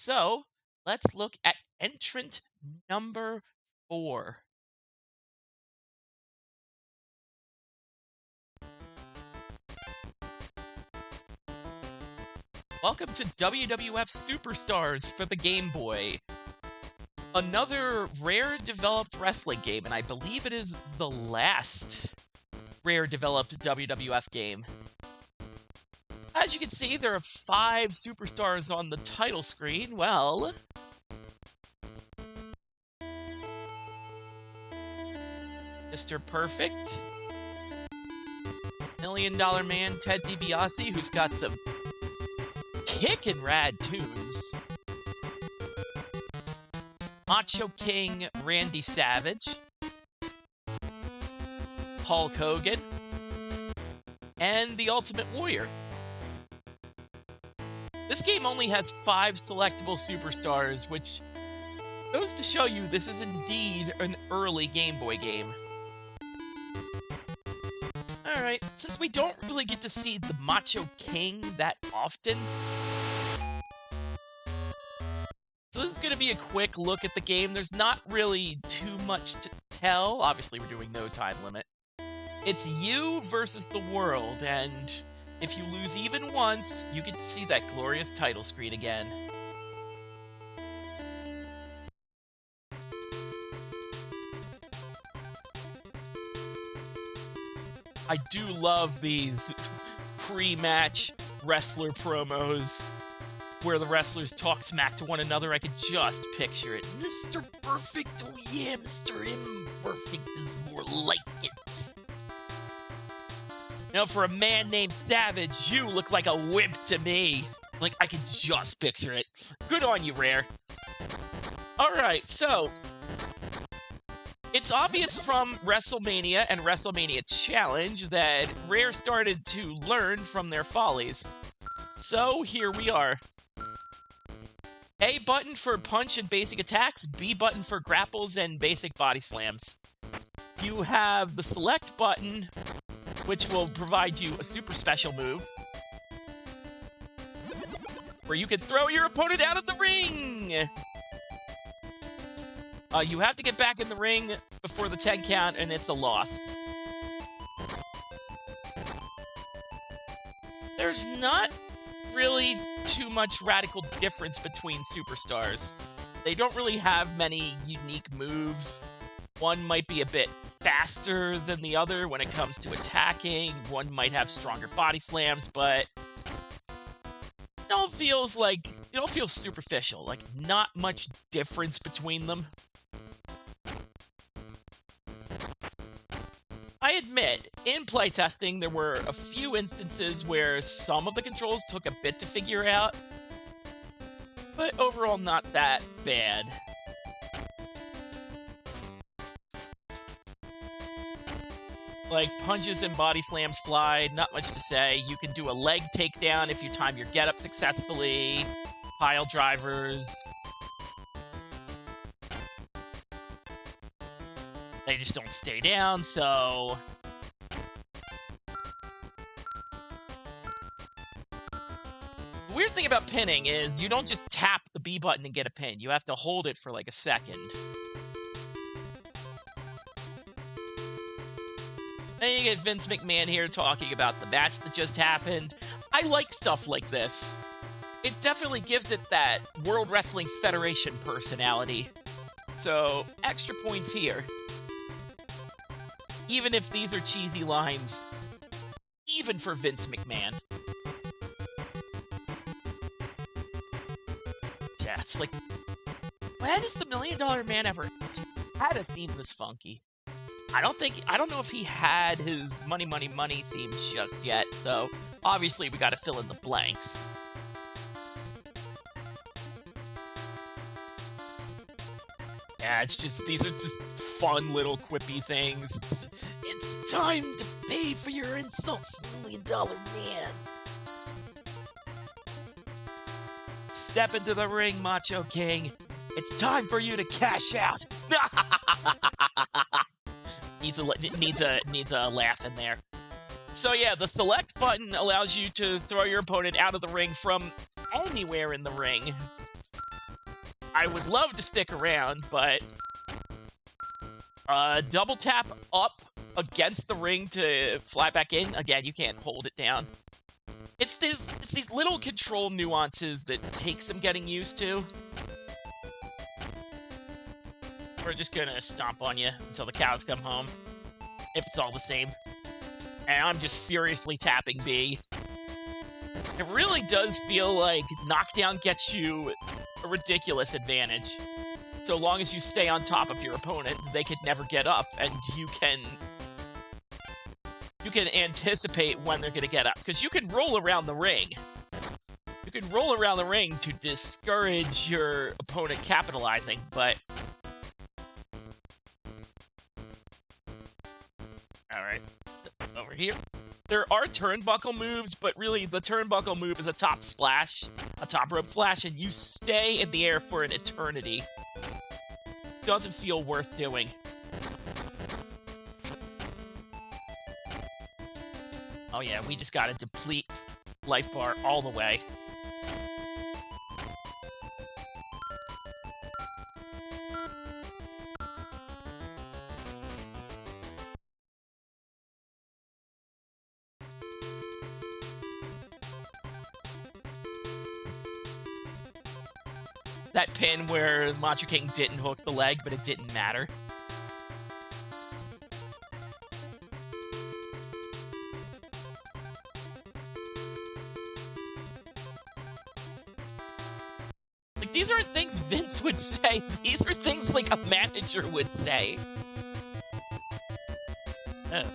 So let's look at entrant number 4. Welcome to WWF Superstars for the Game Boy. Another rare developed wrestling game, and I believe it is the last rare developed WWF game. As you can see, there are 5 superstars on the title screen. Well, Mr. Perfect, $1 Million Man Ted DiBiase, who's got some kickin' rad tunes, Macho King Randy Savage, Hulk Hogan, and the Ultimate Warrior. This game only has 5 selectable superstars, which goes to show you this is indeed an early Game Boy game. Alright, since we don't really get to see the Macho King that often, so this is going to be a quick look at the game. There's not really too much to tell. Obviously, we're doing no time limit. It's you versus the world, and if you lose even once, you get to see that glorious title screen again. I do love these pre-match wrestler promos where the wrestlers talk smack to one another. I could just picture it. Mr. Perfect, oh yeah, Mr. Imperfect is more like it. Now, for a man named Savage, you look like a wimp to me. Like, I can just picture it. Good on you, Rare. Alright, so it's obvious from Wrestlemania and Wrestlemania Challenge that Rare started to learn from their follies. So, here we are. A button for punch and basic attacks, B button for grapples and basic body slams. You have the select button, which will provide you a super special move, where you can throw your opponent out of the ring! You have to get back in the ring before the 10 count, and it's a loss. There's not really too much radical difference between superstars. They don't really have many unique moves. One might be a bit faster than the other when it comes to attacking. One might have stronger body slams, but it all feels superficial. Like, not much difference between them. I admit, in playtesting, there were a few instances where some of the controls took a bit to figure out, but overall not that bad. Like, punches and body slams fly, not much to say. You can do a leg takedown if you time your getup successfully. Pile drivers. They just don't stay down, so the weird thing about pinning is you don't just tap the B button and get a pin. You have to hold it for like a second. Then you get Vince McMahon here talking about the match that just happened. I like stuff like this. It definitely gives it that World Wrestling Federation personality. So, extra points here. Even if these are cheesy lines. Even for Vince McMahon. Yeah, it's like, when has the $1 Million Man ever had a theme this funky? I don't know if he had his Money, Money, Money theme just yet, so obviously we gotta fill in the blanks. Yeah, these are just fun little quippy things. It's time to pay for your insults, $1 Million Man. Step into the ring, Macho King. It's time for you to cash out. Needs a laugh in there. So yeah, the select button allows you to throw your opponent out of the ring from anywhere in the ring. I would love to stick around, but double tap up against the ring to fly back in. Again, you can't hold it down. It's these little control nuances that take some getting used to. We're just gonna stomp on you until the cows come home, if it's all the same. And I'm just furiously tapping B. It really does feel like knockdown gets you a ridiculous advantage. So long as you stay on top of your opponent, they could never get up, and you can anticipate when they're gonna get up. Because you can roll around the ring. You can roll around the ring to discourage your opponent capitalizing, but... Alright, over here. There are turnbuckle moves, but really the turnbuckle move is a top splash, a top rope splash, and you stay in the air for an eternity. Doesn't feel worth doing. Oh yeah, we just gotta deplete life bar all the way. That pin where Macho King didn't hook the leg, but it didn't matter. Like, these aren't things Vince would say. These are things like a manager would say.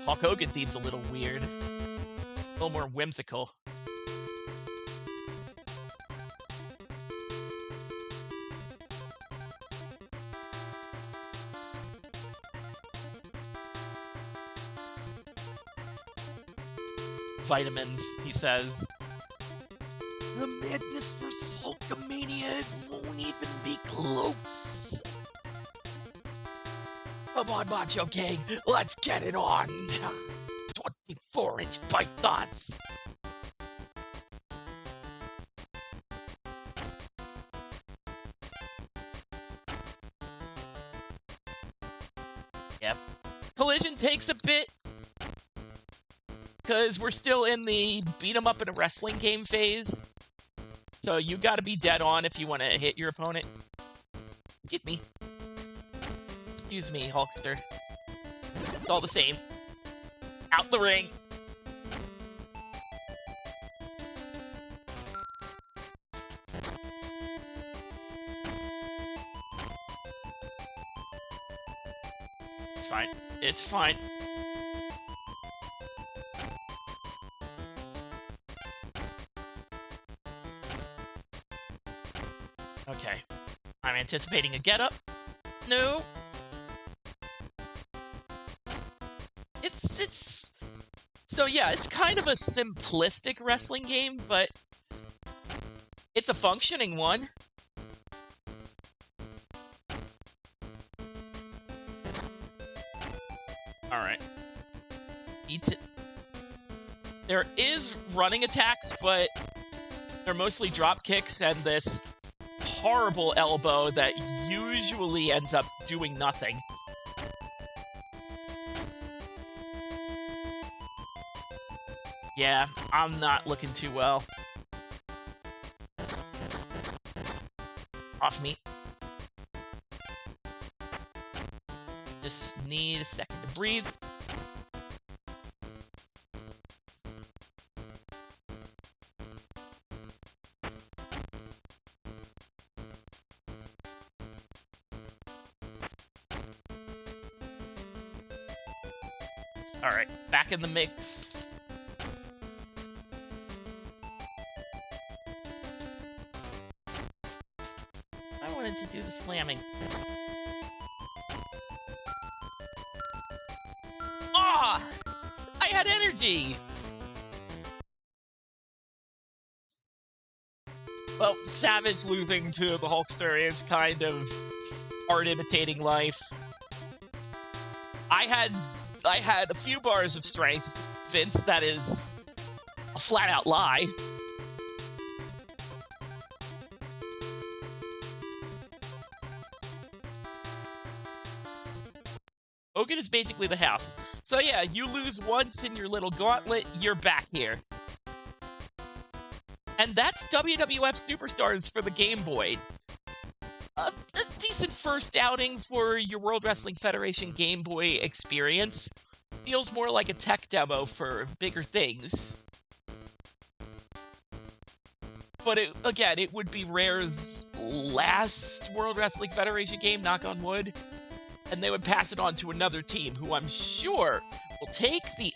Hulk Hogan theme's a little weird. A little more whimsical. Vitamins, he says. The madness for Hulkamania won't even be close. Come on, Macho King, let's get it on. 24-inch pythons. Yep. Collision takes a bit, because we're still in the beat-em-up in a wrestling game phase. So you gotta be dead on if you want to hit your opponent. Get me. Excuse me, Hulkster. It's all the same. Out the ring. It's fine. It's fine. Okay. I'm anticipating a get-up. No. It's... So yeah, it's kind of a simplistic wrestling game, but it's a functioning one. Alright. There is running attacks, but they're mostly drop kicks and this horrible elbow that usually ends up doing nothing. Yeah, I'm not looking too well. Off me. Just need a second to breathe. Alright, back in the mix. I wanted to do the slamming. Ah! I had energy! Well, Savage losing to the Hulkster is kind of art imitating life. I had a few bars of strength, Vince. That is a flat-out lie. Hogan is basically the house. So yeah, you lose once in your little gauntlet, you're back here. And that's WWF Superstars for the Game Boy. A decent first outing for your World Wrestling Federation Game Boy experience. Feels more like a tech demo for bigger things. But again, it would be Rare's last World Wrestling Federation game, knock on wood. And they would pass it on to another team who I'm sure will take the